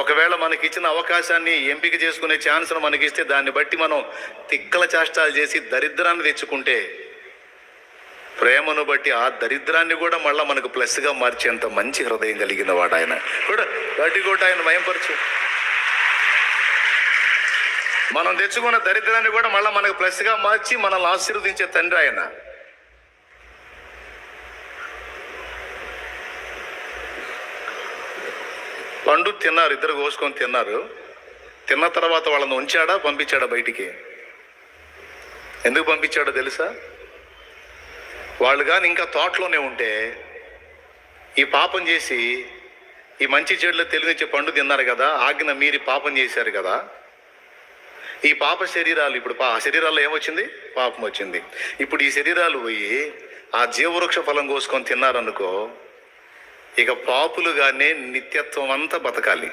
ఒకవేళ మనకి ఇచ్చిన అవకాశాన్ని ఎంపిక చేసుకునే ఛాన్స్ను మనకిస్తే దాన్ని బట్టి మనం తిక్కల చేష్టాలు చేసి దరిద్రాన్ని తెచ్చుకుంటే, ప్రేమను బట్టి ఆ దరిద్రాన్ని కూడా మళ్ళీ మనకు ప్లస్గా మార్చేంత మంచి హృదయం కలిగిన వాడు ఆయన. కూడా ఆయన మయంపరచు. మనం తెచ్చుకున్న దరిద్రాన్ని కూడా మళ్ళీ మనకు ప్లస్గా మార్చి మనల్ని ఆశీర్వదించే తండ్రి ఆయన. పండు తిన్నారు, ఇద్దరు కోసుకొని తిన్నారు. తిన్న తర్వాత వాళ్ళని ఉంచాడా, పంపించాడా బయటికి? ఎందుకు పంపించాడో తెలుసా? వాళ్ళు కానీ ఇంకా తోటలోనే ఉంటే, ఈ పాపం చేసి ఈ మంచి చెడులో తెలివిచ్చే పండు తిన్నారు కదా, ఆజ్ఞ మీరి పాపం చేశారు కదా, ఈ పాప శరీరాలు ఇప్పుడు శరీరాల్లో ఏమొచ్చింది? పాపం వచ్చింది. ఇప్పుడు ఈ శరీరాలు పోయి ఆ జీవవృక్ష ఫలం కోసుకొని తిన్నారనుకో, ఇక పాపులుగానే నిత్యత్వం అంతా బతకాలి.